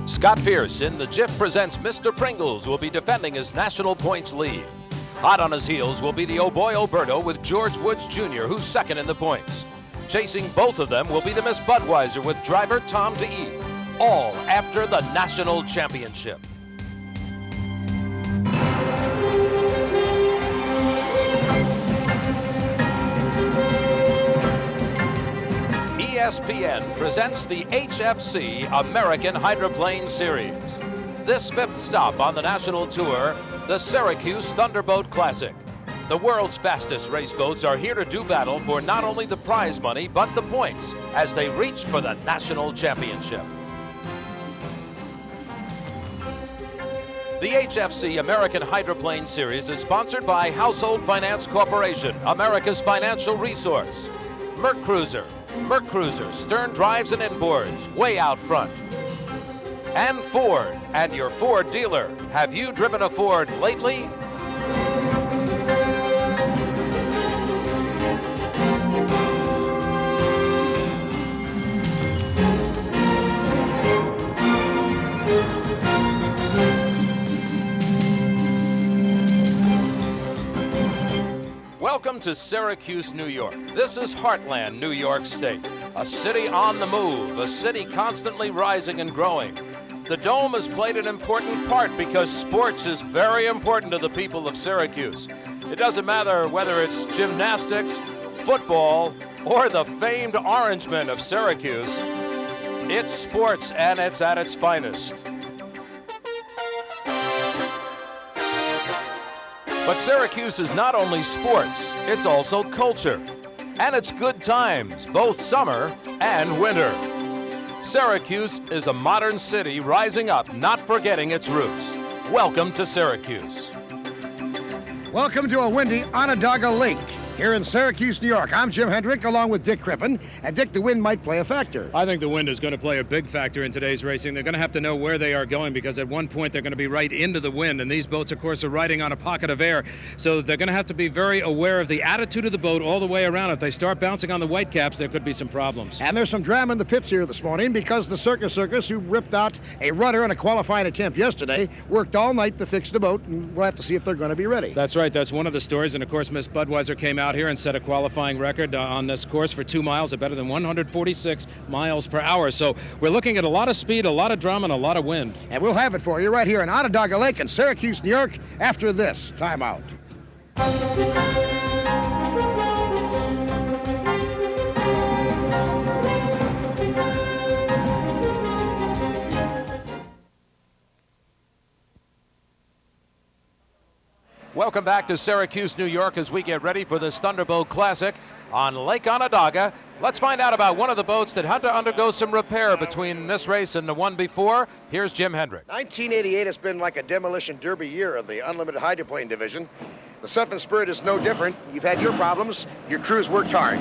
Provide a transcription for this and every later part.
Scott Pierce in the Jiff Presents Mr. Pringles will be defending his national points lead. Hot on his heels will be the Oh Boy Oberto with George Woods Jr., who's second in the points. Chasing both of them will be the Miss Budweiser with driver Tom DeE, all after the national championship. ESPN presents the HFC American Hydroplane Series. This fifth stop on the national tour, the Syracuse Thunderboat Classic. The world's fastest race boats are here to do battle for not only the prize money, but the points as they reach for the national championship. The HFC American Hydroplane Series is sponsored by Household Finance Corporation, America's financial resource. Merc Cruiser, stern drives and inboards, way out front. And Ford, and your Ford dealer. Have you driven a Ford lately? Welcome to Syracuse, New York. This is Heartland, New York State. A city on the move, a city constantly rising and growing. The Dome has played an important part because sports is very important to the people of Syracuse. It doesn't matter whether it's gymnastics, football, or the famed Orangemen of Syracuse. It's sports, and it's at its finest. But Syracuse is not only sports, it's also culture. And it's good times, both summer and winter. Syracuse is a modern city rising up, not forgetting its roots. Welcome to Syracuse. Welcome to a windy Onondaga Lake here in Syracuse, New York. I'm Jim Hendrick along with Dick Crippen. And Dick, the wind might play a factor. I think the wind is going to play a big factor in today's racing. They're going to have to know where they are going because at one point they're going to be right into the wind. And these boats, of course, are riding on a pocket of air. So they're going to have to be very aware of the attitude of the boat all the way around. If they start bouncing on the whitecaps, there could be some problems. And there's some drama in the pits here this morning because the Circus, who ripped out a rudder in a qualifying attempt yesterday, worked all night to fix the boat. And we'll have to see if they're going to be ready. That's right. That's one of the stories. And, of course, Miss Budweiser came out here and set a qualifying record on this course for 2 miles at better than 146 miles per hour. So we're looking at a lot of speed, a lot of drama, and a lot of wind. And we'll have it for you right here in Onondaga Lake in Syracuse, New York, after this timeout. Welcome back to Syracuse, New York, as we get ready for this Thunderboat Classic on Lake Onondaga. Let's find out about one of the boats that had to undergo some repair between this race and the one before. Here's Jim Hendrick. 1988 has been like a demolition derby year of the unlimited hydroplane division. The Southern Spirit is no different. You've had your problems. Your crew's worked hard.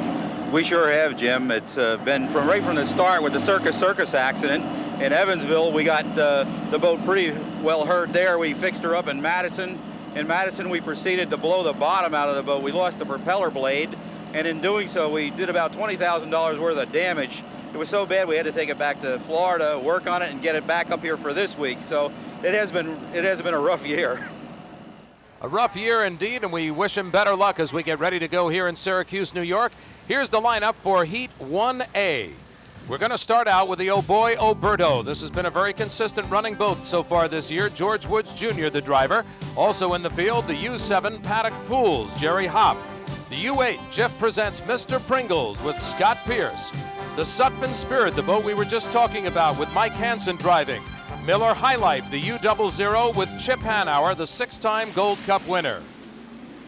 We sure have, Jim. It's been right from the start with the Circus accident in Evansville. We got the boat pretty well hurt there. We fixed her up in Madison. In Madison, we proceeded to blow the bottom out of the boat. We lost the propeller blade, and in doing so, we did about $20,000 worth of damage. It was so bad we had to take it back to Florida, work on it, and get it back up here for this week. So it has been a rough year. A rough year indeed, and we wish him better luck as we get ready to go here in Syracuse, New York. Here's the lineup for Heat 1A. We're going to start out with the Oh Boy Oberto. This has been a very consistent running boat so far this year. George Woods Jr., the driver. Also in the field, the U7 Paddock Pools, Jerry Hopp. The U8 Jiff Presents Mr. Pringles with Scott Pierce. The Sutphin Spirit, the boat we were just talking about with Mike Hansen driving. Miller High Life, the U00 with Chip Hanauer, the 6-time Gold Cup winner.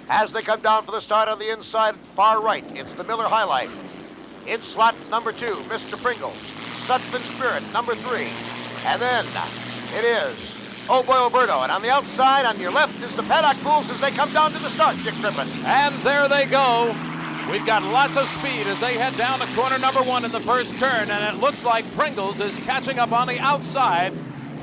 As they come down for the start on the inside far right, it's the Miller High Life. In slot number 2, Mr. Pringles. Sutphin Spirit, number 3. And then it is Oh Boy Oberto. And on the outside, on your left, is the Paddock Pools as they come down to the start, Dick Crippen. And there they go. We've got lots of speed as they head down to corner number 1 in the first turn. And it looks like Pringles is catching up on the outside.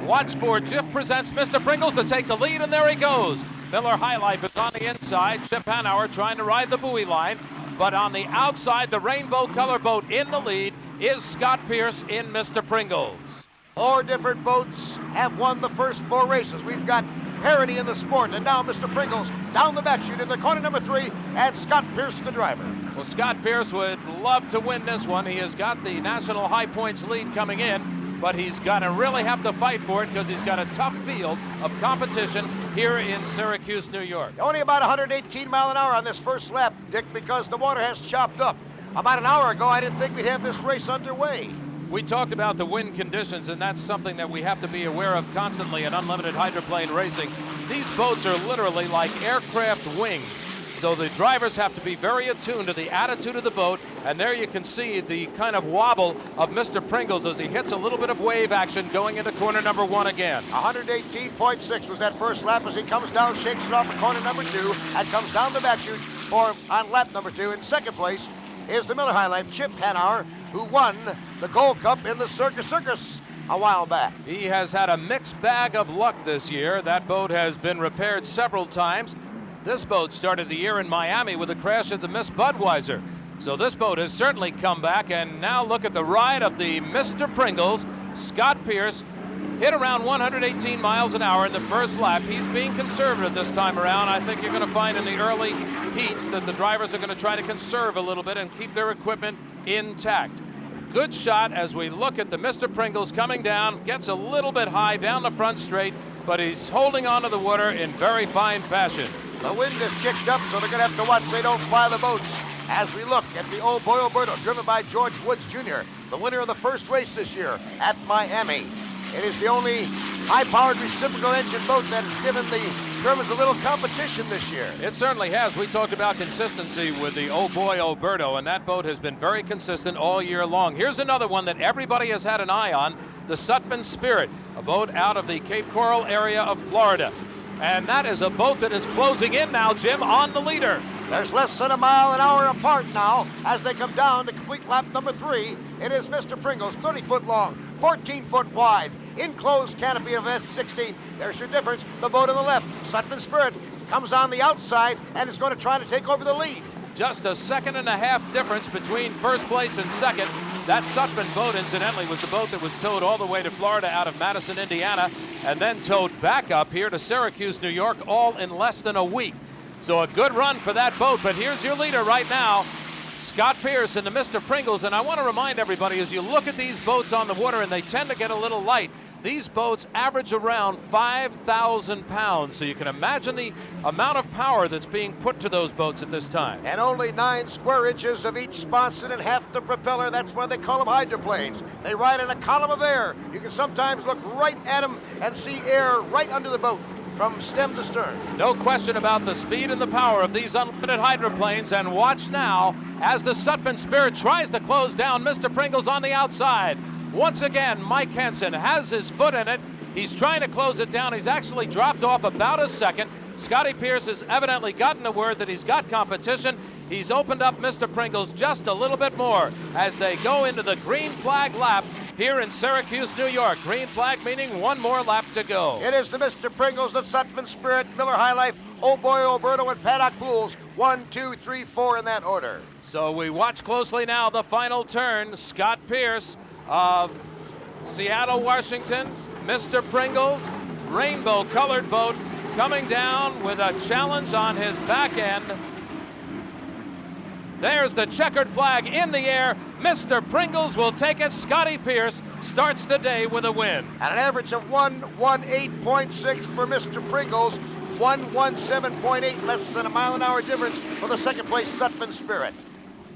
Watch for Jiff Presents Mr. Pringles to take the lead, and there he goes. Miller High Life is on the inside. Chip Hanauer trying to ride the buoy line. But on the outside, the rainbow color boat in the lead is Scott Pierce in Mr. Pringles. 4 different boats have won the first 4 races. We've got parity in the sport, and now Mr. Pringles down the back chute into corner number 3, and Scott Pierce, the driver. Well, Scott Pierce would love to win this one. He has got the national high points lead coming in, but he's going to really have to fight for it because he's got a tough field of competition here in Syracuse, New York. Only about 118 mile an hour on this first lap, Dick, because the water has chopped up. About an hour ago, I didn't think we'd have this race underway. We talked about the wind conditions, and that's something that we have to be aware of constantly in unlimited hydroplane racing. These boats are literally like aircraft wings, so the drivers have to be very attuned to the attitude of the boat, and there you can see the kind of wobble of Mr. Pringles as he hits a little bit of wave action going into corner number 1 again. 118.6 was that first lap as he comes down, shakes it off at corner number 2, and comes down the back chute on lap number 2. In second place is the Miller High Life Chip Hanauer, who won the Gold Cup in the Circus a while back. He has had a mixed bag of luck this year. That boat has been repaired several times. This boat started the year in Miami with a crash at the Miss Budweiser. So this boat has certainly come back, and now look at the ride of the Mr. Pringles. Scott Pierce hit around 118 miles an hour in the first lap. He's being conservative this time around. I think you're going to find in the early heats that the drivers are going to try to conserve a little bit and keep their equipment intact. Good shot as we look at the Mr. Pringles coming down, gets a little bit high down the front straight, but he's holding onto the water in very fine fashion. The wind is kicked up, so they're going to have to watch they don't fly the boats. As we look at the Old Boy Alberto, driven by George Woods Jr., the winner of the first race this year at Miami. It is the only high-powered reciprocal engine boat that has given the Germans a little competition this year. It certainly has. We talked about consistency with the Old Boy Alberto, and that boat has been very consistent all year long. Here's another one that everybody has had an eye on, the Sutphin Spirit, a boat out of the Cape Coral area of Florida. And that is a boat that is closing in now, Jim, on the leader. There's less than a mile an hour apart now as they come down to complete lap number 3. It is Mr. Pringles, 30 foot long, 14 foot wide, enclosed canopy of S16. There's your difference. The boat on the left, Sutphin Spirit, comes on the outside and is going to try to take over the lead. Just a second and a half difference between first place and second. That Sutphin boat, incidentally, was the boat that was towed all the way to Florida out of Madison, Indiana, and then towed back up here to Syracuse, New York, all in less than a week. So a good run for that boat, but here's your leader right now, Scott Pierce and the Mr. Pringles. And I want to remind everybody, as you look at these boats on the water, and they tend to get a little light, these boats average around 5,000 pounds. So you can imagine the amount of power that's being put to those boats at this time. And only 9 square inches of each sponson and half the propeller. That's why they call them hydroplanes. They ride in a column of air. You can sometimes look right at them and see air right under the boat from stem to stern. No question about the speed and the power of these unlimited hydroplanes. And watch now as the Sutphin Spirit tries to close down Mr. Pringles on the outside. Once again, Mike Henson has his foot in it. He's trying to close it down. He's actually dropped off about a second. Scotty Pierce has evidently gotten the word that he's got competition. He's opened up Mr. Pringles just a little bit more as they go into the green flag lap here in Syracuse, New York. Green flag meaning one more lap to go. It is the Mr. Pringles, the Sutphin Spirit, Miller High Life, Old Boy Alberto, and Paddock Pools. 1, 2, 3, 4 in that order. So we watch closely now the final turn. Scott Pierce of Seattle, Washington, Mr. Pringles, rainbow-colored boat, coming down with a challenge on his back end. There's the checkered flag in the air. Mr. Pringles will take it. Scotty Pierce starts the day with a win. At an average of 118.6 for Mr. Pringles, 117.8, less than a mile an hour difference for the second place Sutphin Spirit.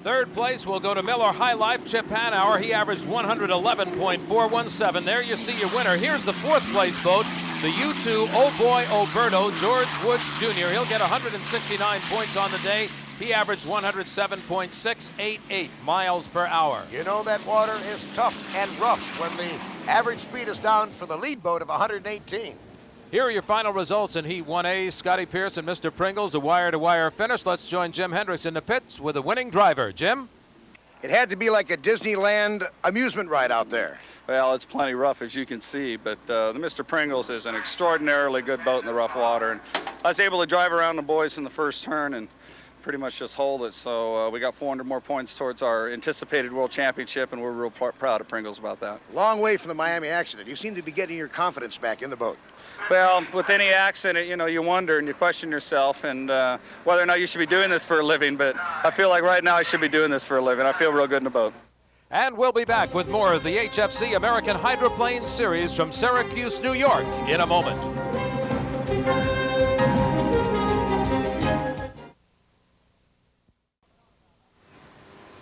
Third place will go to Miller High Life, Chip Hanauer. He averaged 111.417. There you see your winner. Here's the fourth place boat, the U2 Old Boy Alberto, George Woods Jr. He'll get 169 points on the day. He averaged 107.688 miles per hour. You know that water is tough and rough when the average speed is down for the lead boat of 118. Here are your final results in Heat 1A. Scotty Pierce and Mr. Pringles, a wire-to-wire finish. Let's join Jim Hendricks in the pits with a winning driver. Jim? It had to be like a Disneyland amusement ride out there. Well, it's plenty rough, as you can see, but the Mr. Pringles is an extraordinarily good boat in the rough water. And I was able to drive around the boys in the first turn and pretty much just hold it. So we got 400 more points towards our anticipated World Championship, and we're real proud of Pringles about that. Long way from the Miami accident. You seem to be getting your confidence back in the boat. Well, with any accident, you know, you wonder and you question yourself and whether or not you should be doing this for a living, but I feel like right now I should be doing this for a living. I feel real good in the boat. And we'll be back with more of the HFC American Hydroplane Series from Syracuse, New York in a moment.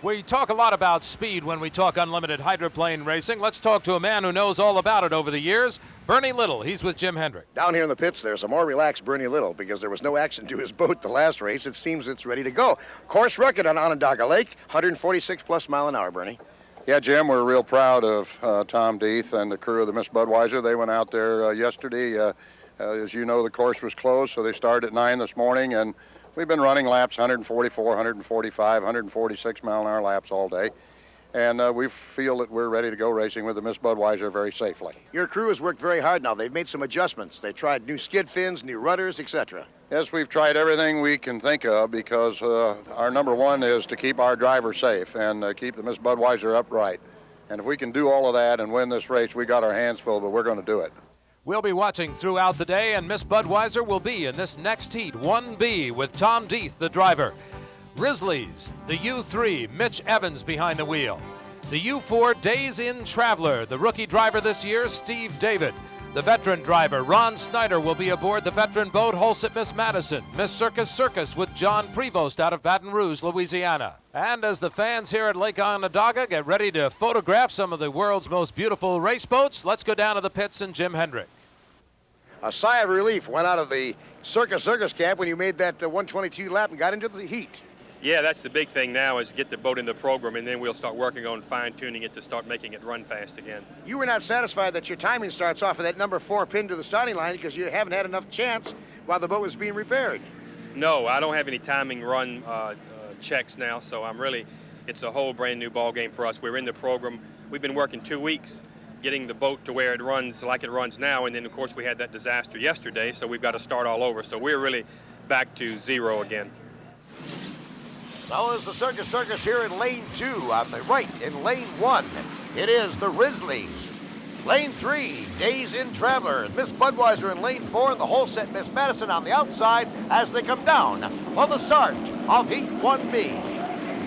We talk a lot about speed when we talk unlimited hydroplane racing. Let's talk to a man who knows all about it over the years, Bernie Little. He's with Jim Hendrick. Down here in the pits, there's a more relaxed Bernie Little because there was no action to his boat the last race. It seems it's ready to go. Course record on Onondaga Lake, 146 plus mile an hour, Bernie. Yeah, Jim, we're real proud of Tom Deeth and the crew of the Miss Budweiser. They went out there yesterday. As you know, the course was closed, so they started at 9 this morning, and we've been running laps 144, 145, 146 mile an hour laps all day. And we feel that we're ready to go racing with the Miss Budweiser very safely. Your crew has worked very hard now. They've made some adjustments. They tried new skid fins, new rudders, etc. Yes, we've tried everything we can think of because our number one is to keep our driver safe and keep the Miss Budweiser upright. And if we can do all of that and win this race, we got our hands full, but we're going to do it. We'll be watching throughout the day, and Miss Budweiser will be in this next heat, 1B, with Tom Deeth, the driver. Grizzlies, the U3, Mitch Evans behind the wheel. The U4, Days Inn Traveler, the rookie driver this year, Steve David. The veteran driver, Ron Snyder, will be aboard the veteran boat, Hulsett Miss Madison. Miss Circus Circus with John Prevost out of Baton Rouge, Louisiana. And as the fans here at Lake Onondaga get ready to photograph some of the world's most beautiful race boats, let's go down to the pits and Jim Hendrick. A sigh of relief went out of the Circus camp when you made that 122 lap and got into the heat. Yeah, that's the big thing now is get the boat in the program, and then we'll start working on fine-tuning it to start making it run fast again. You were not satisfied that your timing starts off of that number 4 pin to the starting line because you haven't had enough chance while the boat was being repaired. No, I don't have any timing run checks now, so it's a whole brand new ball game for us. We're in the program. We've been working 2 weeks getting the boat to where it runs like it runs now, and then, of course, we had that disaster yesterday, so we've got to start all over. So we're really back to zero again. So is the Circus here in lane 2. On the right, in lane 1, it is the Grizzlies. Lane 3, Days Inn Traveler. Miss Budweiser in lane 4, and the Hulsett Miss Madison on the outside as they come down for the start of Heat 1B.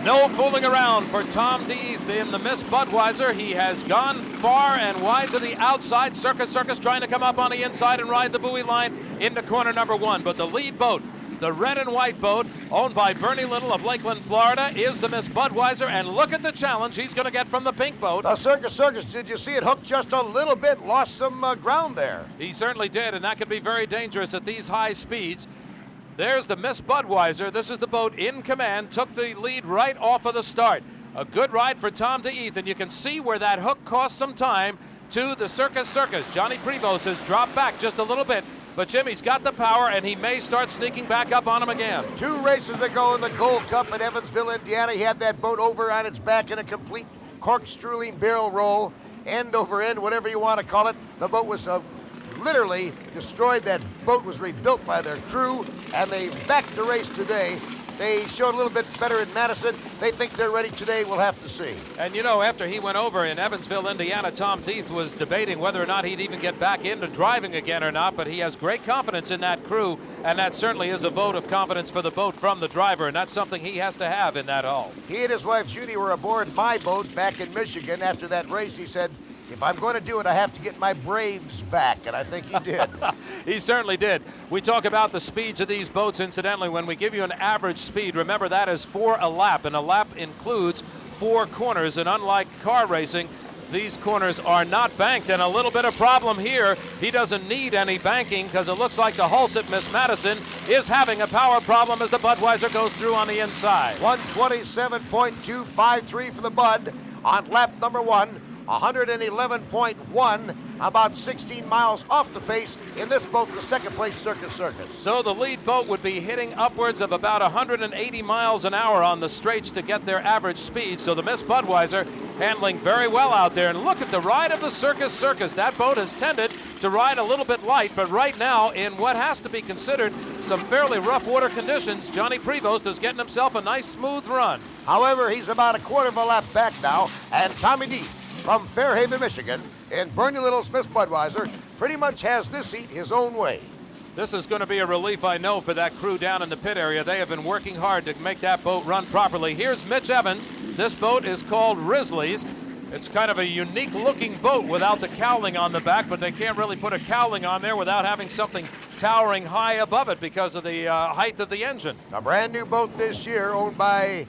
No fooling around for Tom Deeth in the Miss Budweiser. He has gone far and wide to the outside. Circus trying to come up on the inside and ride the buoy line into corner number 1. But the lead boat, the red and white boat, owned by Bernie Little of Lakeland, Florida, is the Miss Budweiser, and look at the challenge he's going to get from the pink boat. The Circus, did you see it hooked just a little bit? Lost some ground there. He certainly did, and that could be very dangerous at these high speeds. There's the Miss Budweiser. This is the boat in command, took the lead right off of the start. A good ride for Tom Deeth, and you can see where that hook cost some time to the Circus. Johnny Prevost has dropped back just a little bit, but Jimmy's got the power, and he may start sneaking back up on him again. 2 races ago in the Gold Cup at Evansville, Indiana, he had that boat over on its back in a complete corkscrewing barrel roll, end over end, whatever you want to call it. The boat was literally destroyed. That boat was rebuilt by their crew, and they backed the race today. They showed a little bit better in Madison. They think they're ready today. We'll have to see. And you know, after he went over in Evansville, Indiana, Tom Deeth was debating whether or not he'd even get back into driving again or not, but he has great confidence in that crew, and that certainly is a vote of confidence for the boat from the driver, and that's something he has to have in that hull. He and his wife Judy were aboard my boat back in Michigan. After that race, he said, if I'm going to do it, I have to get my Braves back, and I think he did. He certainly did. We talk about the speeds of these boats. Incidentally, when we give you an average speed, remember that is 4 a lap, and a lap includes 4 corners, and unlike car racing, these corners are not banked, and a little bit of problem here. He doesn't need any banking because it looks like the Hulsett Miss Madison is having a power problem as the Budweiser goes through on the inside. 127.253 for the Bud on lap number 1. 111.1, about 16 miles off the pace in this boat, the second place Circus Circus. So the lead boat would be hitting upwards of about 180 miles an hour on the straights to get their average speed. So the Miss Budweiser handling very well out there. And look at the ride of the Circus Circus. That boat has tended to ride a little bit light, but right now, in what has to be considered some fairly rough water conditions, Johnny Prevost is getting himself a nice smooth run. However, he's about a quarter of a lap back now, and Tommy D from Fairhaven, Michigan, in Bernie Little's Miss Budweiser, pretty much has this heat his own way. This is going to be a relief, I know, for that crew down in the pit area. They have been working hard to make that boat run properly. Here's Mitch Evans. This boat is called Risley's. It's kind of a unique looking boat without the cowling on the back, but they can't really put a cowling on there without having something towering high above it because of the height of the engine. A brand new boat this year, owned by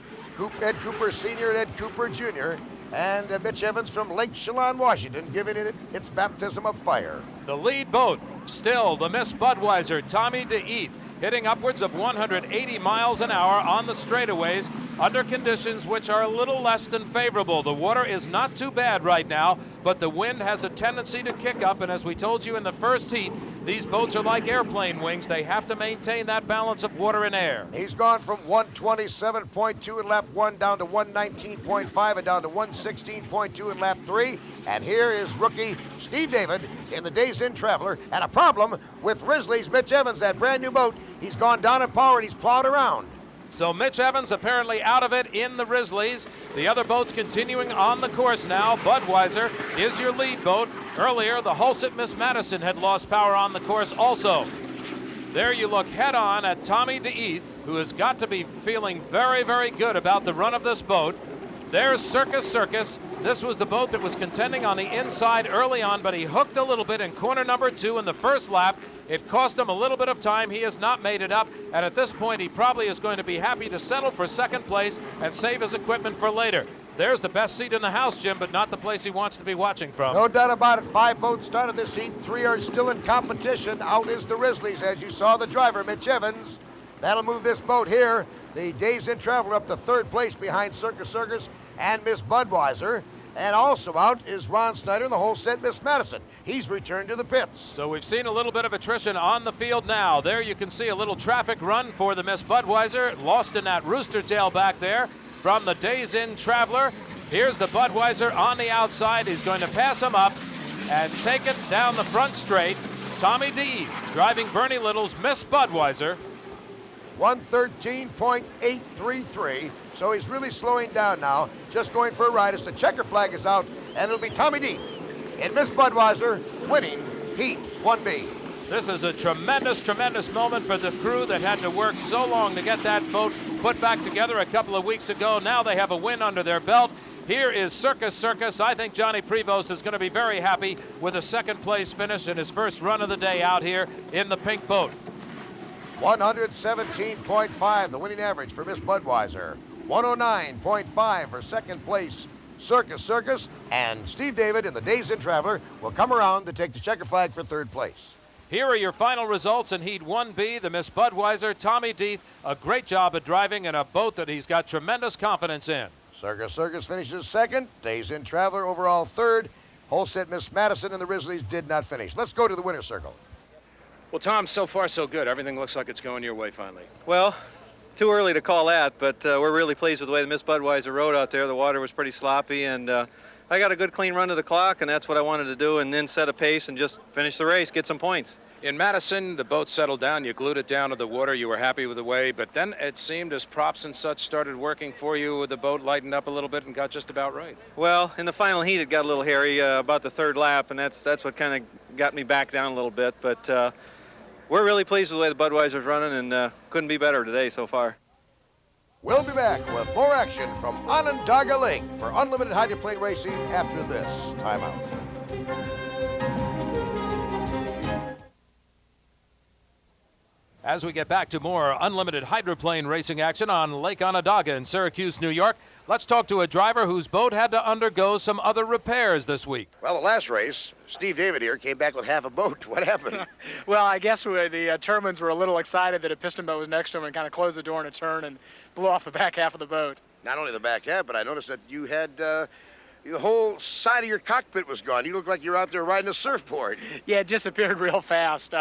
Ed Cooper Sr. and Ed Cooper Jr., and Mitch Evans from Lake Chelan, Washington, giving it its baptism of fire. The lead boat, still the Miss Budweiser, Tommy DeEath, hitting upwards of 180 miles an hour on the straightaways under conditions which are a little less than favorable. The water is not too bad right now, but the wind has a tendency to kick up, and as we told you in the first heat, these boats are like airplane wings. They have to maintain that balance of water and air. He's gone from 127.2 in lap 1 down to 119.5 and down to 116.2 in lap 3. And here is rookie Steve David in the Days Inn Traveler, and a problem with Risley's Mitch Evans, that brand new boat. He's gone down in power and he's plowed around. So Mitch Evans apparently out of it in the Risley's. The other boats continuing on the course now. Budweiser is your lead boat. Earlier, the Hulset Miss Madison had lost power on the course also. There you look head on at Tommy DeEath, who has got to be feeling very, very good about the run of this boat. There's Circus Circus. This was the boat that was contending on the inside early on, but he hooked a little bit in corner number 2 in the first lap. It cost him a little bit of time. He has not made it up, and at this point, he probably is going to be happy to settle for second place and save his equipment for later. There's the best seat in the house, Jim, but not the place he wants to be watching from. No doubt about it. 5 boats started this heat. 3 are still in competition. Out is the Risley's, as you saw the driver, Mitch Evans. That'll move this boat here, the Days Inn Traveler, up to 3rd place behind Circus Circus and Miss Budweiser. And also out is Ron Snyder and the whole set Miss Madison. He's returned to the pits. So we've seen a little bit of attrition on the field now. There you can see a little traffic run for the Miss Budweiser, lost in that rooster tail back there from the Days Inn Traveler. Here's the Budweiser on the outside. He's going to pass him up and take it down the front straight. Tommy DeEath driving Bernie Little's Miss Budweiser. 113.833. So he's really slowing down now, just going for a ride as the checker flag is out, and it'll be Tommy D in Miss Budweiser winning Heat 1B. This is a tremendous, tremendous moment for the crew that had to work so long to get that boat put back together a couple of weeks ago. Now they have a win under their belt. Here is Circus Circus. I think Johnny Prevost is going to be very happy with a second place finish in his first run of the day out here in the pink boat. 117.5, the winning average for Miss Budweiser. 109.5 for second place Circus Circus, and Steve David in the Days Inn Traveler will come around to take the checker flag for 3rd place. Here are your final results in Heat 1B. The Miss Budweiser, Tommy DeEath, a great job of driving in a boat that he's got tremendous confidence in. Circus Circus finishes 2nd, Days Inn Traveler overall 3rd. Whole set Miss Madison and the Risley's did not finish. Let's go to the winner's circle. Well, Tom, so far so good. Everything looks like it's going your way finally. Well, too early to call that, but we're really pleased with the way the Miss Budweiser rode out there. The water was pretty sloppy, and I got a good clean run to the clock, and that's what I wanted to do, and then set a pace and just finish the race, get some points. In Madison, the boat settled down. You glued it down to the water. You were happy with the way, but then it seemed as props and such started working for you, the boat lightened up a little bit and got just about right. Well, in the final heat, it got a little hairy about the 3rd lap, and that's what kind of got me back down a little bit, but we're really pleased with the way the Budweiser's running, and couldn't be better today so far. We'll be back with more action from Onondaga Lake for unlimited hydroplane racing after this timeout. As we get back to more unlimited hydroplane racing action on Lake Onondaga in Syracuse, New York, let's talk to a driver whose boat had to undergo some other repairs this week. Well, the last race, Steve David here came back with half a boat. What happened? Well, I guess the Termans were a little excited that a piston boat was next to them and kind of closed the door in a turn and blew off the back half of the boat. Not only the back half, but I noticed that you had the whole side of your cockpit was gone. You look like you're out there riding a surfboard. Yeah, it disappeared real fast.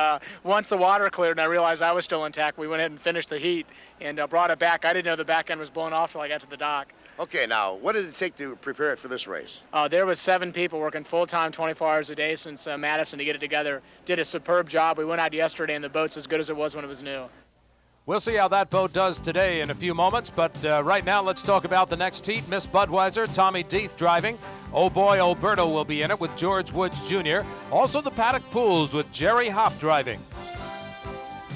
Once the water cleared and I realized I was still intact, we went ahead and finished the heat and brought it back. I didn't know the back end was blown off till I got to the dock. Okay, now, what did it take to prepare it for this race? There was 7 people working full-time 24 hours a day since Madison to get it together. Did a superb job. We went out yesterday and the boat's as good as it was when it was new. We'll see how that boat does today in a few moments, but right now let's talk about the next heat. Miss Budweiser, Tommy Deeth driving. Oh Boy Alberto will be in it with George Woods Jr. Also the paddock pools with Jerry Hopp driving.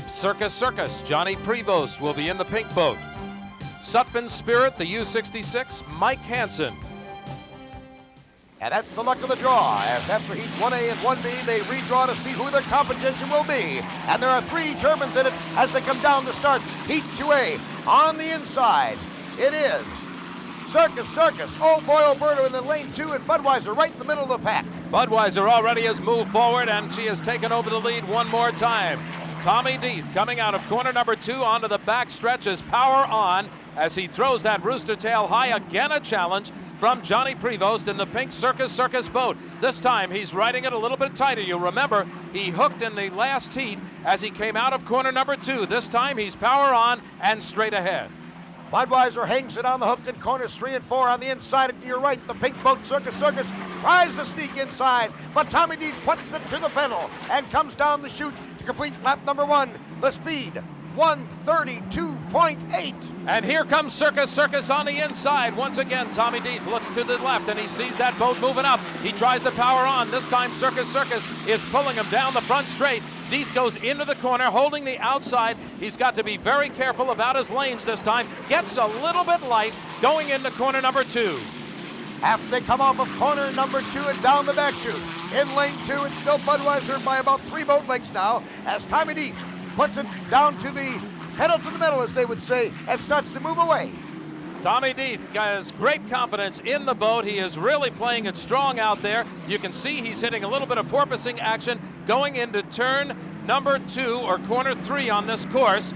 Circus, Johnny Prevost will be in the pink boat. Sutphin Spirit, the U-66, Mike Hansen. And that's the luck of the draw, as after Heat 1A and 1B, they redraw to see who their competition will be. And there are 3 turbines in it as they come down to start Heat 2A. On the inside, it is Circus, Oh Boy Alberto in the lane 2, and Budweiser right in the middle of the pack. Budweiser already has moved forward, and she has taken over the lead one more time. Tommy Deeth coming out of corner number 2 onto the back stretch is power on as he throws that rooster tail high. Again a challenge from Johnny Prevost in the pink Circus boat. This time he's riding it a little bit tighter. You'll remember he hooked in the last heat as he came out of corner number 2. This time he's power on and straight ahead. Budweiser hangs it on the hook in corners 3 and 4 on the inside and to your right. The pink boat Circus tries to sneak inside, but Tommy Deeth puts it to the pedal and comes down the chute to complete lap number 1. The speed, 132.8. And here comes Circus on the inside. Once again, Tommy Deeth looks to the left and he sees that boat moving up. He tries to power on. This time Circus is pulling him down the front straight. Deeth goes into the corner, holding the outside. He's got to be very careful about his lanes this time. Gets a little bit light going into corner number 2. After they come off of corner number 2 and down the back chute. In lane 2, it's still Budweiser by about 3 boat lengths now as Tommy Deeth puts it down to the pedal to the metal, as they would say, and starts to move away. Tommy Deeth has great confidence in the boat. He is really playing it strong out there. You can see he's hitting a little bit of porpoising action going into turn number 2 or corner 3 on this course.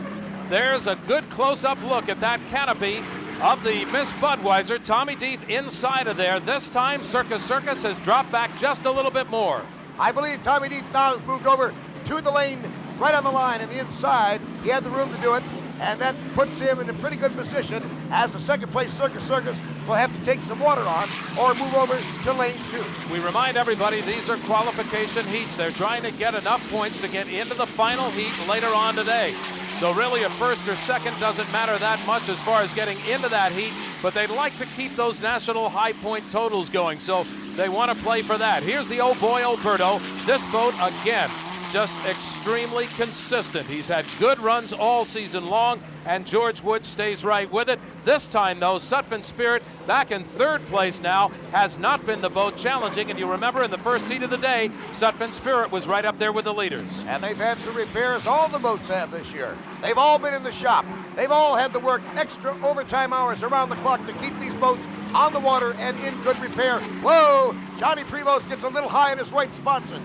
There's a good close-up look at that canopy of the Miss Budweiser. Tommy Deeth inside of there. This time Circus has dropped back just a little bit more. I believe Tommy Deeth now has moved over to the lane right on the line and the inside. He had the room to do it, and that puts him in a pretty good position as the second place Circus will have to take some water on or move over to lane 2. We remind everybody these are qualification heats. They're trying to get enough points to get into the final heat later on today. So really a first or second doesn't matter that much as far as getting into that heat, but they'd like to keep those national high point totals going, so they want to play for that. Here's the Oh Boy Alberto. This boat, again, just extremely consistent. He's had good runs all season long, and George Woods stays right with it. This time, though, Sutphin Spirit, back in 3rd place now, has not been the boat challenging. And you remember in the first heat of the day, Sutphin Spirit was right up there with the leaders. And they've had some repairs. All the boats have this year. They've all been in the shop. They've all had to work extra overtime hours around the clock to keep these boats on the water and in good repair. Whoa! Johnny Prevost gets a little high in his right sponson.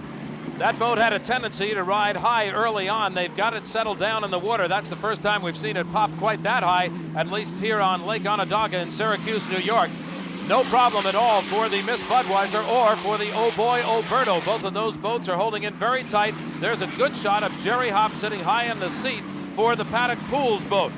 That boat had a tendency to ride high early on. They've got it settled down in the water. That's the first time we've seen it pop quite that high, at least here on Lake Onondaga in Syracuse, New York. No problem at all for the Miss Budweiser or for the Oh Boy Alberto. Both of those boats are holding in very tight. There's a good shot of Jerry Hopp sitting high in the seat for the Paddock Pools boat.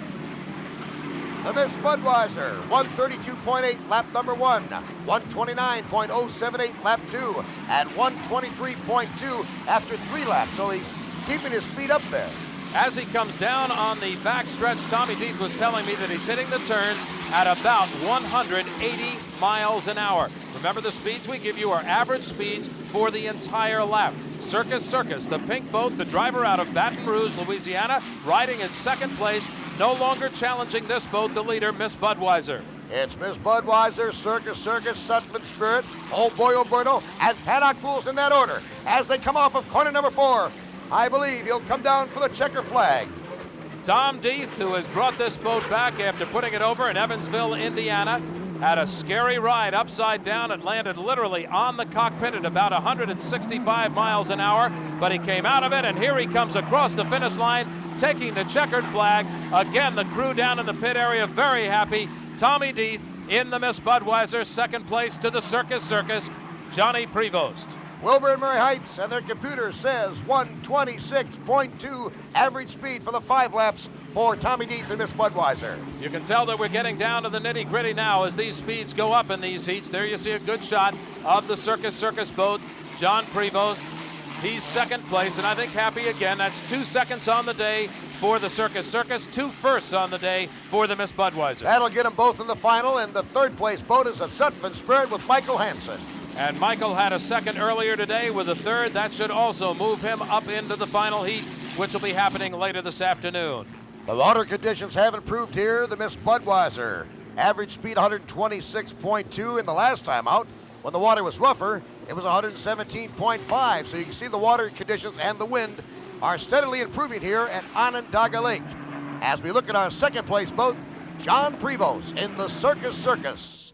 The Miss Budweiser, 132.8 lap number 1, 129.078 lap 2, and 123.2 after 3 laps. So he's keeping his speed up there. As he comes down on the back stretch, Tommy Deeth was telling me that he's hitting the turns at about 180 miles an hour. Remember, the speeds we give you are average speeds for the entire lap. Circus, the pink boat, the driver out of Baton Rouge, Louisiana, riding in 2nd place, no longer challenging this boat, the leader, Miss Budweiser. It's Miss Budweiser, Circus, Sutphin Spirit, Oh Boy Alberto, and Paddock Pools in that order. As they come off of corner number 4, I believe he'll come down for the checker flag. Tom Deeth, who has brought this boat back after putting it over in Evansville, Indiana, had a scary ride upside down and landed literally on the cockpit at about 165 miles an hour, but he came out of it, and here he comes across the finish line, taking the checkered flag. Again, the crew down in the pit area very happy. Tommy Deeth In the Miss Budweiser, second place to the Circus, Johnny Prevost. Wilbur and Murray Heights, and their computer says 126.2 average speed for the 5 laps for Tommy Deeth and Miss Budweiser. You can tell that we're getting down to the nitty-gritty now as these speeds go up in these heats. There you see a good shot of the Circus boat, John Prevost. He's second place, and I think happy again. That's 2 seconds on the day for the Circus, 2 firsts on the day for the Miss Budweiser. That'll get them both in the final, and the third place boat is a Sutphin Spirit with Michael Hansen. And Michael had a second earlier today with a third. That should also move him up into the final heat, which will be happening later this afternoon. The water conditions have improved here. The Miss Budweiser, average speed 126.2, and the last time out, when the water was rougher, it was 117.5. So you can see the water conditions and the wind are steadily improving here at Onondaga Lake. As we look at our second place boat, John Prevost in the Circus.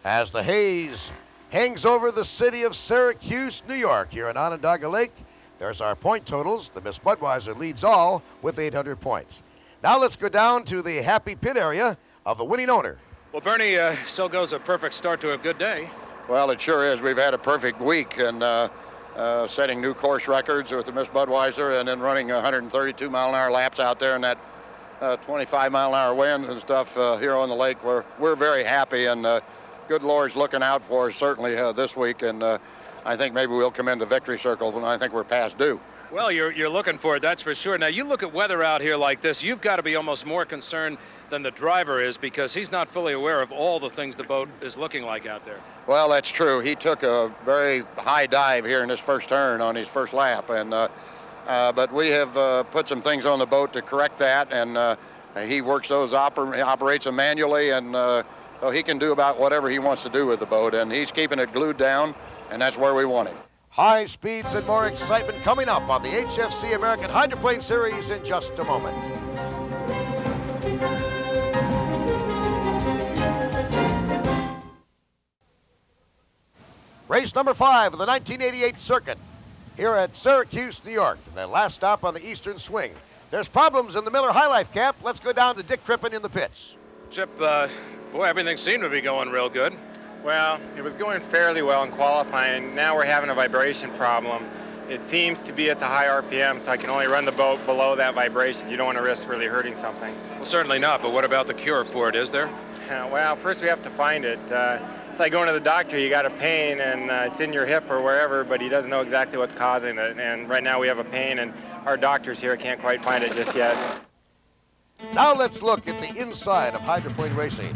As the haze hangs over the city of Syracuse, New York, here in Onondaga Lake, there's our point totals. The Miss Budweiser leads all with 800 points. Now let's go down to the happy pit area of the winning owner. Well, Bernie, so goes a perfect start to a good day. Well, it sure is. We've had a perfect week and setting new course records with the Miss Budweiser and then running 132 mile an hour laps out there in that 25 mile an hour wind and stuff here on the lake. We're very happy, and good Lord's looking out for us certainly this week, and I think maybe we'll come into victory circle when I think we're past due. Well, you're looking for it, that's for sure. Now, you look at weather out here like this, you've got to be almost more concerned than the driver is, because he's not fully aware of all the things the boat is looking like out there. Well, that's true. He took a very high dive here in this first turn on his first lap, and but we have put some things on the boat to correct that, and he works those, operates them manually, and so he can do about whatever he wants to do with the boat, and he's keeping it glued down, and that's where we want him. High speeds and more excitement coming up on the HFC American Hydroplane Series in just a moment. Race number 5 of the 1988 circuit here at Syracuse, New York. The last stop on the Eastern Swing. There's problems in the Miller High Life camp. Let's go down to Dick Crippen in the pits. Chip, boy, everything seemed to be going real good. Well, it was going fairly well in qualifying. Now we're having a vibration problem. It seems to be at the high RPM, so I can only run the boat below that vibration. You don't want to risk really hurting something. Well, certainly not, but what about the cure for it, is there? Well, first we have to find it. It's like going to the doctor. You got a pain, and it's in your hip or wherever, but he doesn't know exactly what's causing it. And right now we have a pain, and our doctors here can't quite find it just yet. Now let's look at the inside of hydroplane racing.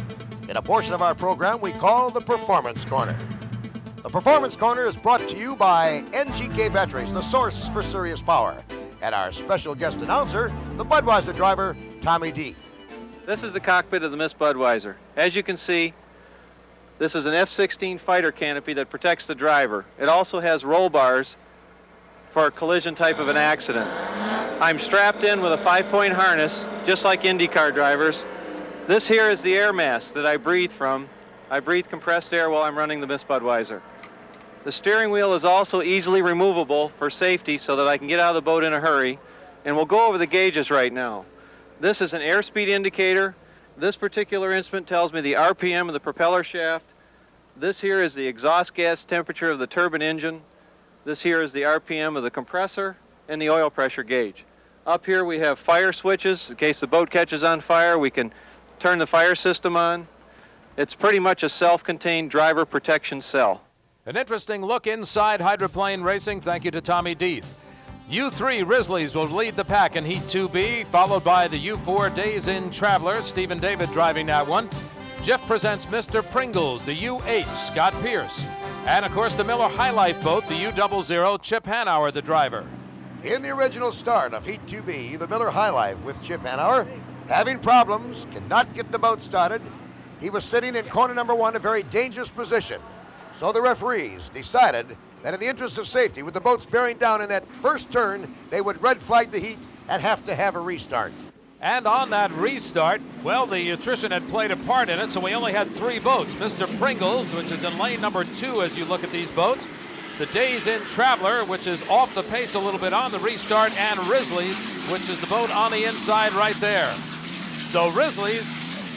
In a portion of our program we call the Performance Corner. The Performance Corner is brought to you by NGK Batteries, the source for serious power. And our special guest announcer, the Budweiser driver, Tommy Deeth. This is the cockpit of the Miss Budweiser. As you can see, this is an F-16 fighter canopy that protects the driver. It also has roll bars for a collision type of an accident. I'm strapped in with a 5-point harness, just like IndyCar drivers. This here is the air mask that I breathe from. I breathe compressed air while I'm running the Miss Budweiser. The steering wheel is also easily removable for safety so that I can get out of the boat in a hurry. And we'll go over the gauges right now. This is an airspeed indicator. This particular instrument tells me the RPM of the propeller shaft. This here is the exhaust gas temperature of the turbine engine. This here is the RPM of the compressor and the oil pressure gauge. Up here we have fire switches. In case the boat catches on fire, we can turn the fire system on. It's pretty much a self-contained driver protection cell. An interesting look inside hydroplane racing. Thank you to Tommy Deeth. U3 Risley's will lead the pack in Heat 2B, followed by the U4 Days Inn Traveler, Stephen David driving that one. Jeff presents Mr. Pringles, the U8, Scott Pierce. And, of course, the Miller High Life boat, the U00, Chip Hanauer, the driver. In the original start of Heat 2B, the Miller High Life with Chip Hanauer, having problems, cannot get the boat started. He was sitting in corner number 1, a very dangerous position. So the referees decided that in the interest of safety, with the boats bearing down in that first turn, they would red flag the heat and have to have a restart. And on that restart, well, the attrition had played a part in it, so we only had 3 boats. Mr. Pringles, which is in lane number 2 as you look at these boats. The Days Inn Traveler, which is off the pace a little bit on the restart, and Risley's, which is the boat on the inside right there. So Risley's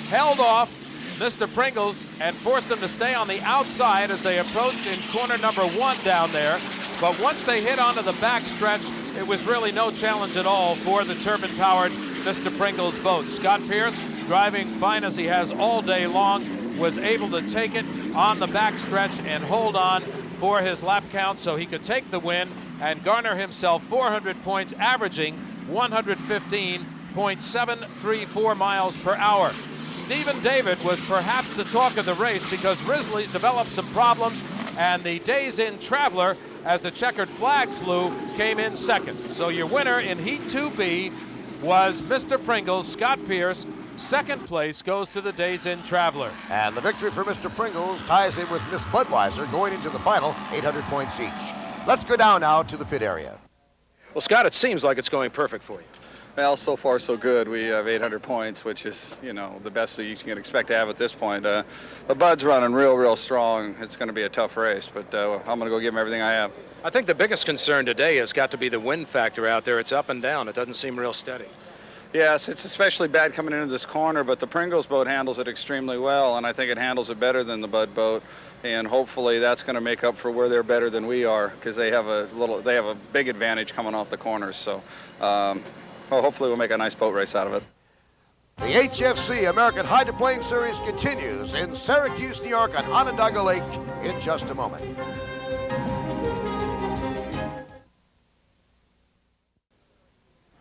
held off Mr. Pringles and forced them to stay on the outside as they approached in corner number 1 down there. But once they hit onto the backstretch, it was really no challenge at all for the turbine-powered Mr. Pringles boat. Scott Pierce, driving fine as he has all day long, was able to take it on the backstretch and hold on for his lap count so he could take the win and garner himself 400 points, averaging 115.734 miles per hour. Stephen David was perhaps the talk of the race because Risley's developed some problems, and the Days Inn Traveler, as the checkered flag flew, came in second. So your winner in Heat 2B was Mr. Pringles, Scott Pierce. Second place goes to the Days Inn Traveler. And the victory for Mr. Pringles ties him with Miss Budweiser going into the final, 800 points each. Let's go down now to the pit area. Well, Scott, it seems like it's going perfect for you. Well, so far so good. We have 800 points, which is, the best that you can expect to have at this point. The Bud's running real strong. It's going to be a tough race, but I'm going to go give him everything I have. I think the biggest concern today has got to be the wind factor out there. It's up and down. It doesn't seem real steady. Yes, it's especially bad coming into this corner, but the Pringles boat handles it extremely well, and I think it handles it better than the Bud boat, and hopefully that's going to make up for where they're better than we are, because they have a big advantage coming off the corners. So hopefully we'll make a nice boat race out of it. The HFC American Hydroplane Series continues in Syracuse, New York on Onondaga Lake in just a moment.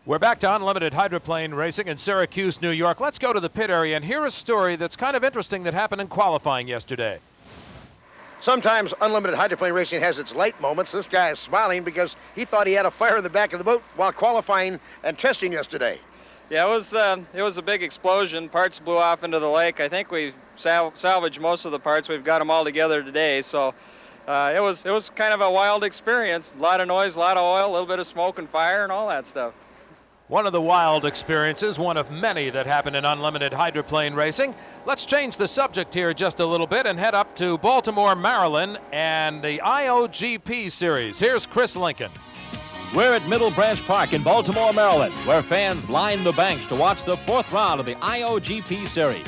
We're back to unlimited hydroplane racing in Syracuse, New York. Let's go to the pit area and hear a story that's kind of interesting that happened in qualifying yesterday. Sometimes unlimited hydroplane racing has its light moments. This guy is smiling because he thought he had a fire in the back of the boat while qualifying and testing yesterday. Yeah, it was a big explosion. Parts blew off into the lake. I think we salvaged most of the parts. We've got them all together today. So it was kind of a wild experience. A lot of noise, a lot of oil, a little bit of smoke and fire and all that stuff. One of the wild experiences, one of many that happen in unlimited hydroplane racing. Let's change the subject here just a little bit and head up to Baltimore, Maryland, and the IOGP Series. Here's Chris Lincoln. We're at Middle Branch Park in Baltimore, Maryland, where fans line the banks to watch the 4th round of the IOGP Series.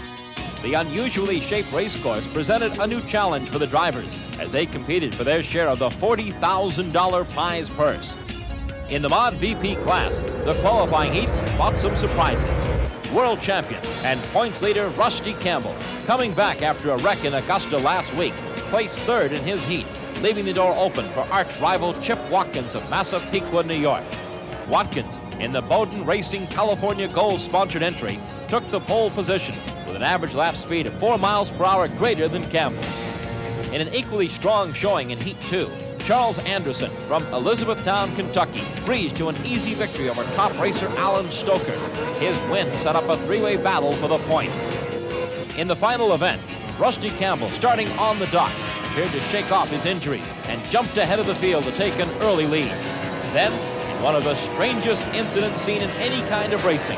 The unusually shaped race course presented a new challenge for the drivers as they competed for their share of the $40,000 prize purse. In the Mod VP class, the qualifying heats brought some surprises. World champion and points leader Rusty Campbell, coming back after a wreck in Augusta last week, placed 3rd in his heat, leaving the door open for arch rival Chip Watkins of Massapequa, New York. Watkins, in the Bowdoin Racing California Gold-sponsored entry, took the pole position with an average lap speed of 4 miles per hour greater than Campbell. In an equally strong showing in Heat 2, Charles Anderson from Elizabethtown, Kentucky, breezed to an easy victory over top racer Alan Stoker. His win set up a 3-way battle for the points. In the final event, Rusty Campbell, starting on the dock, appeared to shake off his injuries and jumped ahead of the field to take an early lead. Then, in one of the strangest incidents seen in any kind of racing,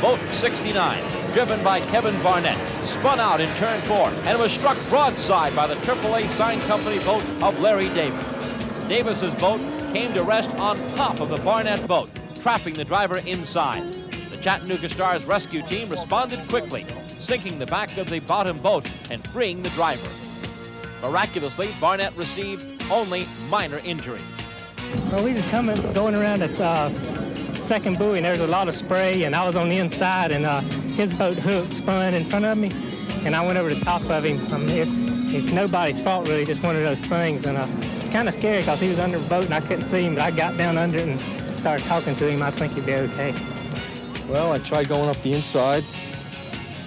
Boat 69, driven by Kevin Barnett, spun out in turn 4 and was struck broadside by the AAA sign company boat of Larry Davis. Davis's boat came to rest on top of the Barnett boat, trapping the driver inside. The Chattanooga Stars rescue team responded quickly, sinking the back of the bottom boat and freeing the driver. Miraculously, Barnett received only minor injuries. Well, we was going around at second buoy, and there was a lot of spray, and I was on the inside, and his boat hook spun in front of me, and I went over the top of him. I mean, it's nobody's fault, really, just one of those things, and it's kind of scary because he was under the boat, and I couldn't see him, but I got down under it and started talking to him. I think he'd be okay. Well, I tried going up the inside,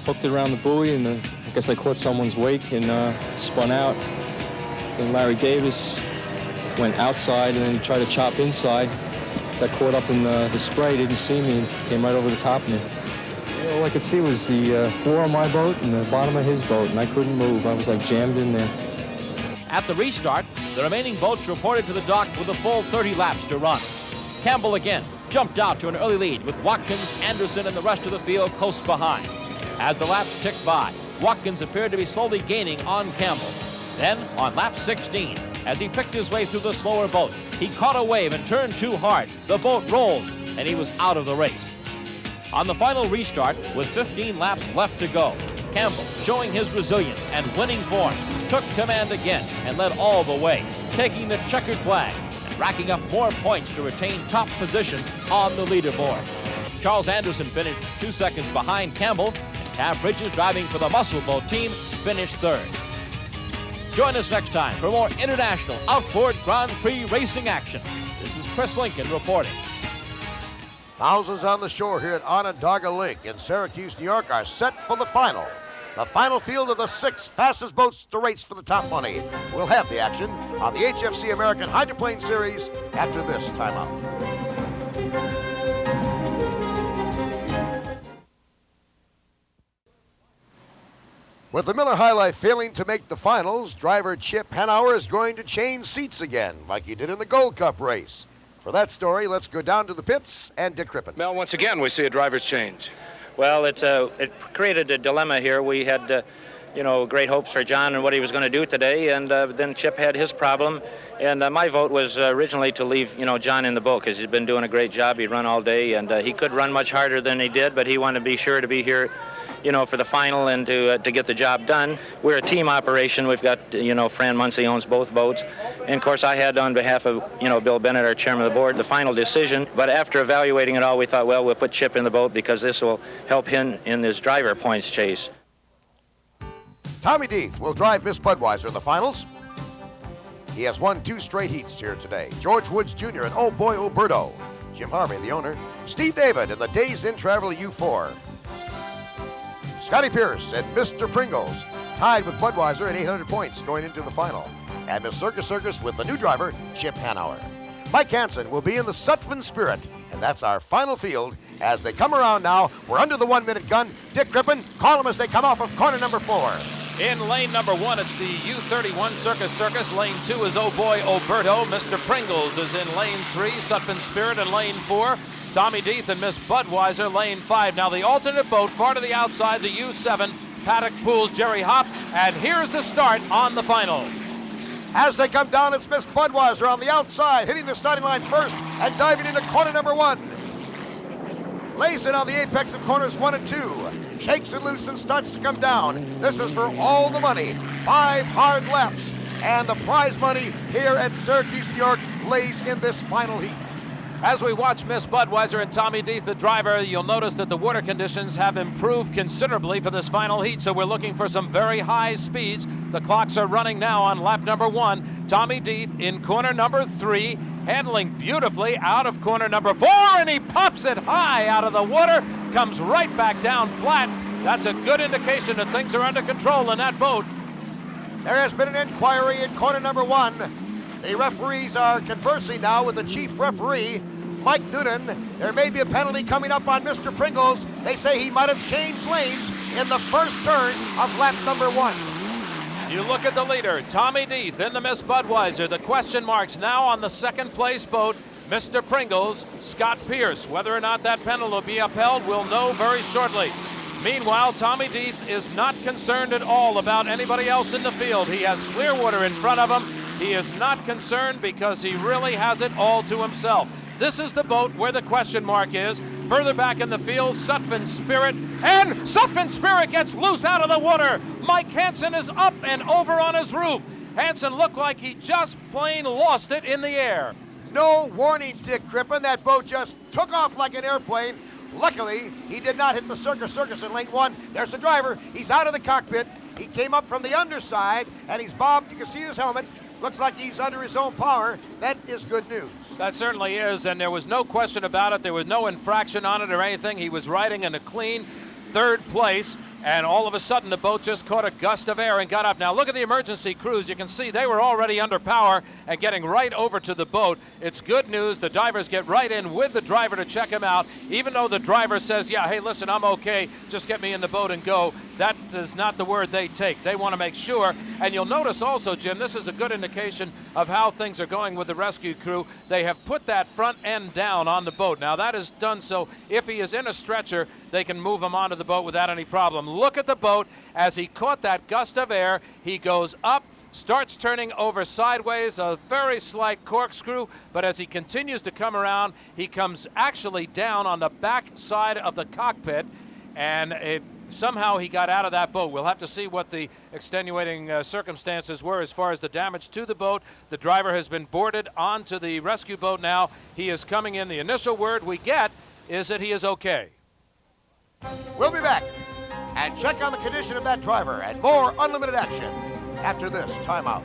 hooked it around the buoy, and I guess I caught someone's wake and spun out. Then Larry Davis went outside and then tried to chop inside. Got caught up in the spray, didn't see me, and came right over the top of me. All I could see was the floor of my boat and the bottom of his boat, and I couldn't move. I was like jammed in there. At the restart, the remaining boats reported to the dock with a full 30 laps to run. Campbell again jumped out to an early lead with Watkins, Anderson, and the rest of the field close behind. As the laps ticked by, Watkins appeared to be slowly gaining on Campbell. Then, on lap 16, as he picked his way through the slower boat, he caught a wave and turned too hard. The boat rolled, and he was out of the race. On the final restart, with 15 laps left to go, Campbell, showing his resilience and winning form, took command again and led all the way, taking the checkered flag and racking up more points to retain top position on the leaderboard. Charles Anderson finished 2 seconds behind Campbell, and Cam Bridges, driving for the Muscle Boat team, finished third. Join us next time for more international outboard Grand Prix racing action. This is Chris Lincoln reporting. Thousands on the shore here at Onondaga Lake in Syracuse, New York are set for the final. The final field of the 6 fastest boats to race for the top money. We'll have the action on the HFC American Hydroplane Series after this timeout. With the Miller High Life failing to make the finals, driver Chip Hanauer is going to change seats again, like he did in the Gold Cup race. For that story, let's go down to the pits and Dick Crippen. Mel, once again, we see a driver's change. Well, it created a dilemma here. We had, great hopes for John and what he was going to do today, and then Chip had his problem. And my vote was originally to leave, John in the boat because he's been doing a great job. He'd run all day, and he could run much harder than he did, but he wanted to be sure to be here, for the final and to get the job done. We're a team operation. We've got, Fran Muncy owns both boats. And, of course, I had on behalf of, Bill Bennett, our chairman of the board, the final decision. But after evaluating it all, we thought, well, we'll put Chip in the boat because this will help him in his driver points chase. Tommy Deeth will drive Miss Budweiser in the finals. He has won 2 straight heats here today. George Woods Jr. and Oh Boy Oberto. Jim Harvey, the owner. Steve David in the Days In Travel U4. Scotty Pierce and Mr. Pringles tied with Budweiser at 800 points going into the final. And Miss Circus Circus with the new driver, Chip Hanauer. Mike Hansen will be in the Sutphen Spirit. And that's our final field. As they come around now, we're under the 1-minute gun. Dick Crippen, call them as they come off of corner number 4. In lane number 1, it's the U31 Circus Circus. Lane 2 is Oh Boy Oberto. Mr. Pringles is in lane 3. Sutphen Spirit in lane 4. Tommy Deeth and Miss Budweiser, lane 5. Now the alternate boat far to the outside, the U7, Paddock Pools, Jerry Hopp. And here's the start on the final. As they come down, it's Miss Budweiser on the outside, hitting the starting line first and diving into corner number 1. Lays it on the apex of corners 1 and 2. Shakes it loose and starts to come down. This is for all the money. 5 hard laps. And the prize money here at Syracuse, New York, lays in this final heat. As we watch Miss Budweiser and Tommy Deeth, the driver, you'll notice that the water conditions have improved considerably for this final heat, so we're looking for some very high speeds. The clocks are running now on lap number 1. Tommy Deeth in corner number 3, handling beautifully out of corner number 4, and he pops it high out of the water, comes right back down flat. That's a good indication that things are under control in that boat. There has been an inquiry in corner number 1. The referees are conversing now with the chief referee, Mike Noonan. There may be a penalty coming up on Mr. Pringles. They say he might have changed lanes in the first turn of lap number 1. You look at the leader, Tommy Deeth in the Miss Budweiser. The question marks now on the second place boat, Mr. Pringles, Scott Pierce. Whether or not that penalty will be upheld, we'll know very shortly. Meanwhile, Tommy Deeth is not concerned at all about anybody else in the field. He has Clearwater in front of him. He is not concerned because he really has it all to himself. This is the boat where the question mark is. Further back in the field, Sutphen Spirit, and Sutphen Spirit gets loose out of the water. Mike Hansen is up and over on his roof. Hansen looked like he just plain lost it in the air. No warning, Dick Crippen. That boat just took off like an airplane. Luckily, he did not hit the Circus Circus in lane 1. There's the driver. He's out of the cockpit. He came up from the underside, and he's bobbed. You can see his helmet. Looks like he's under his own power. That is good news. That certainly is, and there was no question about it. There was no infraction on it or anything. He was riding in a clean 3rd place, and all of a sudden the boat just caught a gust of air and got up. Now look at the emergency crews. You can see they were already under power and getting right over to the boat. It's good news. The divers get right in with the driver to check him out, even though the driver says, yeah, hey, listen, I'm okay. Just get me in the boat and go. That is not the word they take. They want to make sure. And you'll notice also, Jim, this is a good indication of how things are going with the rescue crew. They have put that front end down on the boat. Now, that is done so if he is in a stretcher, they can move him onto the boat without any problem. Look at the boat. As he caught that gust of air, he goes up, starts turning over sideways, a very slight corkscrew, but as he continues to come around, he comes actually down on the back side of the cockpit, and it somehow he got out of that boat. We'll have to see what the extenuating circumstances were as far as the damage to the boat. The driver has been boarded onto the rescue boat now. He is coming in. The initial word we get is that he is okay. We'll be back and check on the condition of that driver and more unlimited action after this timeout.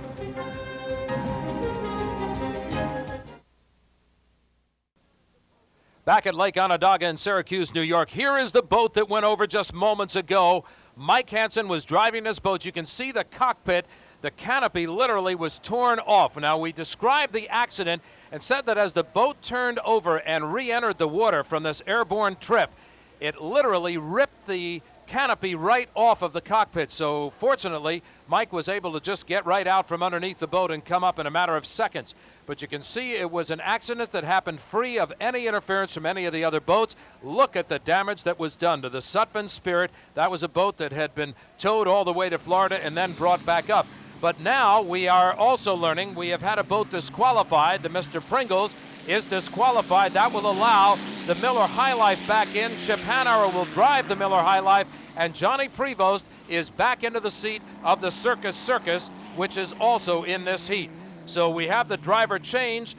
Back at Lake Onondaga in Syracuse, New York, here is the boat that went over just moments ago. Mike Hansen was driving this boat. You can see the cockpit. The canopy literally was torn off. Now, we described the accident and said that as the boat turned over and re-entered the water from this airborne trip, it literally ripped the canopy right off of the cockpit. So fortunately, Mike was able to just get right out from underneath the boat and come up in a matter of seconds. But you can see it was an accident that happened free of any interference from any of the other boats. Look at the damage that was done to the Sutphin Spirit. That was a boat that had been towed all the way to Florida and then brought back up. But now we are also learning we have had a boat disqualified. The Mr. Pringles is disqualified. That will allow the Miller High Life back in. Chip Hanauer will drive the Miller High Life, and Johnny Prevost is back into the seat of the Circus, which is also in this heat. So we have the driver changed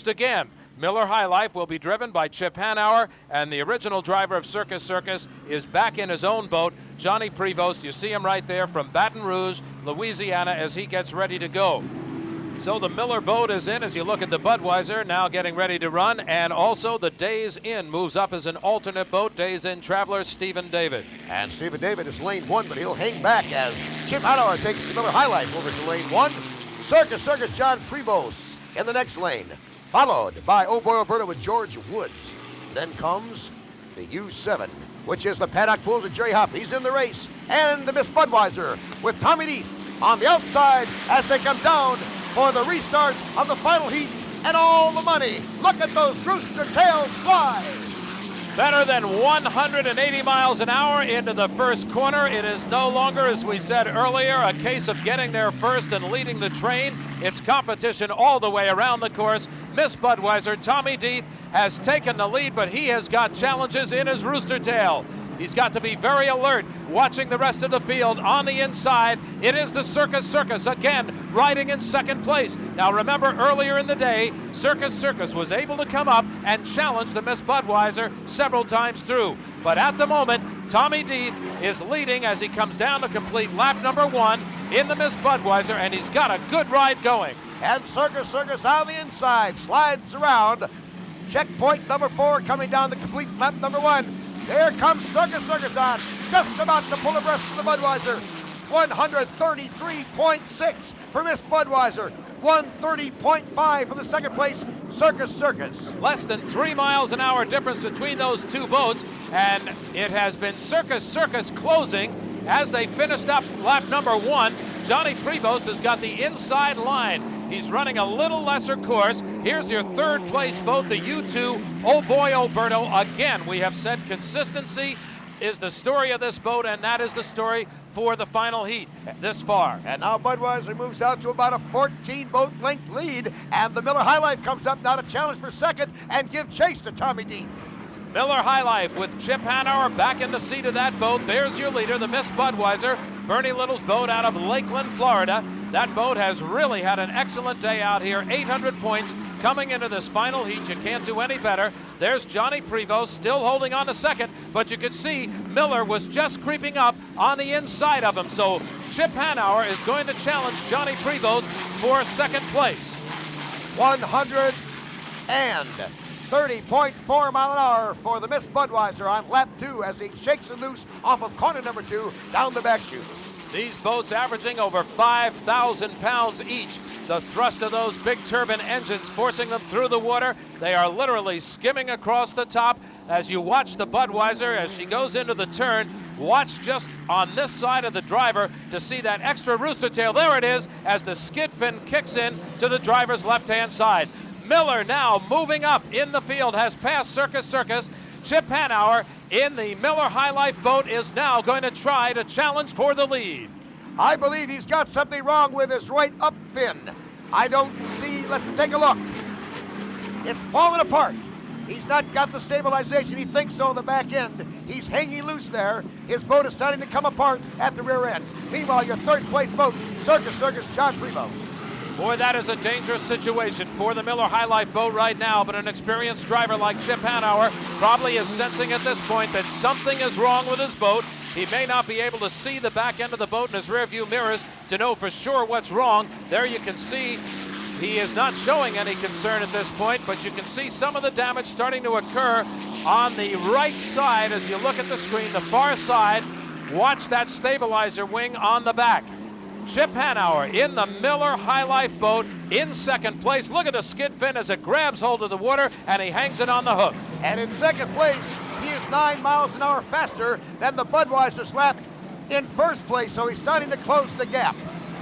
again. Miller High Life will be driven by Chip Hanauer, and the original driver of Circus is back in his own boat, Johnny Prevost. You see him right there from Baton Rouge, Louisiana, as he gets ready to go. So the Miller boat is in as you look at the Budweiser now getting ready to run, and also the Days Inn moves up as an alternate boat. Days Inn traveler Stephen David. And Stephen David is lane 1, but he'll hang back as Chip Hanauer takes the Miller High Life over to lane 1. Circus John Prevost in the next lane, followed by Oh Boy Alberta with George Woods. Then comes the U7, which is the Paddock Pools of Jerry Hopp. He's in the race. And the Miss Budweiser with Tommy Deeth on the outside as they come down for the restart of the final heat and all the money. Look at those rooster tails fly. Better than 180 miles an hour into the first corner. It is no longer, as we said earlier, a case of getting there first and leading the train. It's competition all the way around the course. Miss Budweiser, Tommy Deeth, has taken the lead, but he has got challenges in his rooster tail. He's got to be very alert, watching the rest of the field on the inside. It is the Circus again, riding in second place. Now remember, earlier in the day, Circus was able to come up and challenge the Miss Budweiser several times through. But at the moment, Tommy Deeth is leading as he comes down to complete lap number 1 in the Miss Budweiser, and he's got a good ride going. And Circus on the inside slides around. Checkpoint number 4 coming down to complete lap number 1. There comes Circus on, just about to pull abreast of the Budweiser. 133.6 for Miss Budweiser. 130.5 for the second place Circus. Less than 3 miles an hour difference between those two boats, and it has been Circus closing as they finished up lap number 1. Johnny Prevost has got the inside line. He's running a little lesser course. Here's your third place boat, the U2, Oh Boy Alberto. Again, we have said consistency is the story of this boat, and that is the story for the final heat this far. And now Budweiser moves out to about a 14-boat length lead, and the Miller High Life comes up now to challenge for second and give chase to Tommy Deeth. Miller High Life with Chip Hanauer back in the seat of that boat. There's your leader, the Miss Budweiser, Bernie Little's boat out of Lakeland, Florida. That boat has really had an excellent day out here. 800 points coming into this final heat. You can't do any better. There's Johnny Prevost still holding on to second, but you can see Miller was just creeping up on the inside of him. So Chip Hanauer is going to challenge Johnny Prevost for second place. 130.4 mile an hour for the Miss Budweiser on lap 2 as he shakes it loose off of corner number 2 down the back chute. These boats averaging over 5,000 pounds each. The thrust of those big turbine engines forcing them through the water. They are literally skimming across the top. As you watch the Budweiser as she goes into the turn, watch just on this side of the driver to see that extra rooster tail. There it is as the skid fin kicks in to the driver's left-hand side. Miller now moving up in the field, has passed Circus. Chip Hanauer in the Miller High Life boat is now going to try to challenge for the lead. I believe he's got something wrong with his right up fin. I don't see, let's take a look. It's falling apart. He's not got the stabilization. He thinks so on the back end. He's hanging loose there. His boat is starting to come apart at the rear end. Meanwhile, your third place boat, Circus John Prevost. Boy, that is a dangerous situation for the Miller High Life boat right now, but an experienced driver like Chip Hanauer probably is sensing at this point that something is wrong with his boat. He may not be able to see the back end of the boat in his rear view mirrors to know for sure what's wrong. There you can see he is not showing any concern at this point, but you can see some of the damage starting to occur on the right side as you look at the screen, the far side. Watch that stabilizer wing on the back. Chip Hanauer in the Miller High Life boat in second place. Look at the skid fin as it grabs hold of the water and he hangs it on the hook. And in second place, he is 9 miles an hour faster than the Budweiser's lap in first place, so he's starting to close the gap.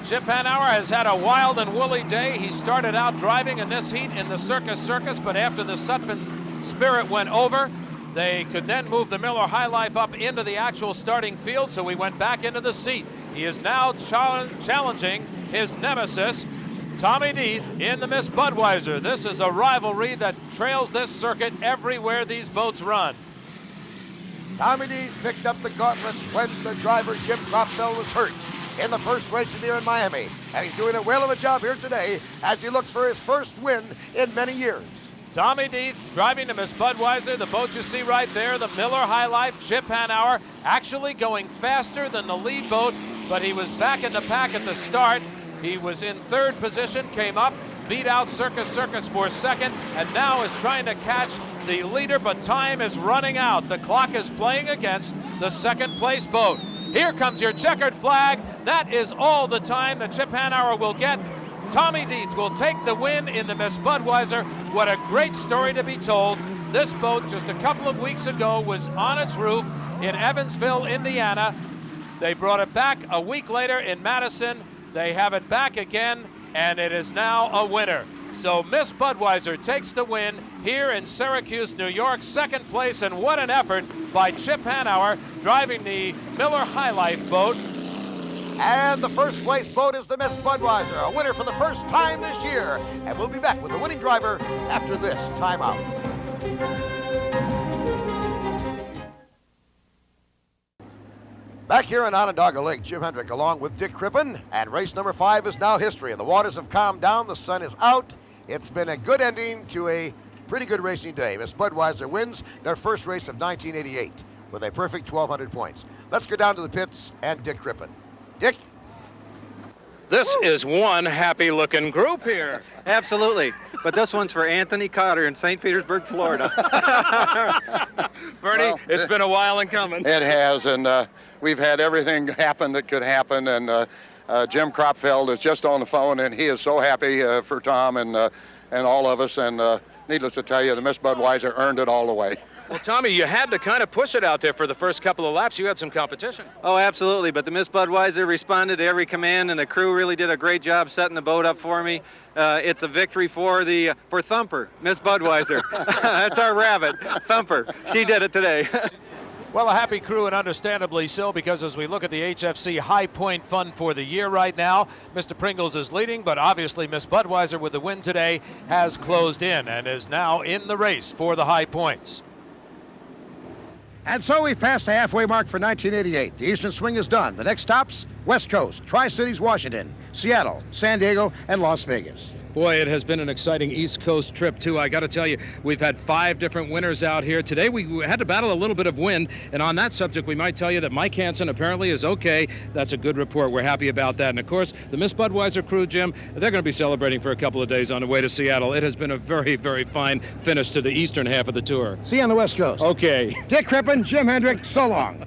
Chip Hanauer has had a wild and woolly day. He started out driving in this heat in the Circus, but after the Sutphin Spirit went over, they could then move the Miller High Life up into the actual starting field, so he went back into the seat. He is now challenging his nemesis, Tommy Deeth, in the Miss Budweiser. This is a rivalry that trails this circuit everywhere these boats run. Tommy Deeth picked up the gauntlet when the driver, Jim Cropsell, was hurt in the first race here in Miami. And he's doing a whale of a job here today as he looks for his first win in many years. Tommy Deeth driving the Miss Budweiser, the boat you see right there, the Miller High Life, Chip Hanauer, actually going faster than the lead boat, but he was back in the pack at the start. He was in third position, came up, beat out Circus for second, and now is trying to catch the leader, but time is running out. The clock is playing against the second place boat. Here comes your checkered flag. That is all the time that Chip Hanauer will get. Tommy Deeth will take the win in the Miss Budweiser. What a great story to be told. This boat just a couple of weeks ago was on its roof in Evansville, Indiana. They brought it back a week later in Madison. They have it back again, and it is now a winner. So Miss Budweiser takes the win here in Syracuse, New York, second place, and what an effort by Chip Hanauer driving the Miller High Life boat. And the first place boat is the Miss Budweiser, a winner for the first time this year. And we'll be back with the winning driver after this timeout. Back here in Onondaga Lake, Jim Hendrick along with Dick Crippen, and race number 5 is now history. And the waters have calmed down, the sun is out. It's been a good ending to a pretty good racing day. Miss Budweiser wins their first race of 1988 with a perfect 1,200 points. Let's go down to the pits and Dick Crippen. Dick? This is one happy-looking group here. Absolutely. But this one's for Anthony Cotter in St. Petersburg, Florida. Bernie, well, it's been a while in coming. It has, and we've had everything happen that could happen, and Jim Cropfeld is just on the phone, and he is so happy for Tom and all of us, and needless to tell you, the Miss Budweiser earned it all the way. Well, Tommy, you had to kind of push it out there for the first couple of laps. You had some competition. Oh, absolutely. But the Miss Budweiser responded to every command, and the crew really did a great job setting the boat up for me. It's a victory for Thumper, Miss Budweiser. That's our rabbit, Thumper. She did it today. Well, a happy crew, and understandably so, because as we look at the HFC High Point Fund for the year right now, Mr. Pringles is leading, but obviously Miss Budweiser with the win today has closed in and is now in the race for the High Points. And so we've passed the halfway mark for 1988. The Eastern Swing is done. The next stops, West Coast, Tri-Cities, Washington, Seattle, San Diego, and Las Vegas. Boy, it has been an exciting East Coast trip, too. I got to tell you, we've had 5 different winners out here. Today, we had to battle a little bit of wind, and on that subject, we might tell you that Mike Hansen apparently is okay. That's a good report. We're happy about that. And, of course, the Miss Budweiser crew, Jim, they're going to be celebrating for a couple of days on the way to Seattle. It has been a very, very fine finish to the eastern half of the tour. See you on the West Coast. Okay. Dick Crippen, Jim Hendrick, so long.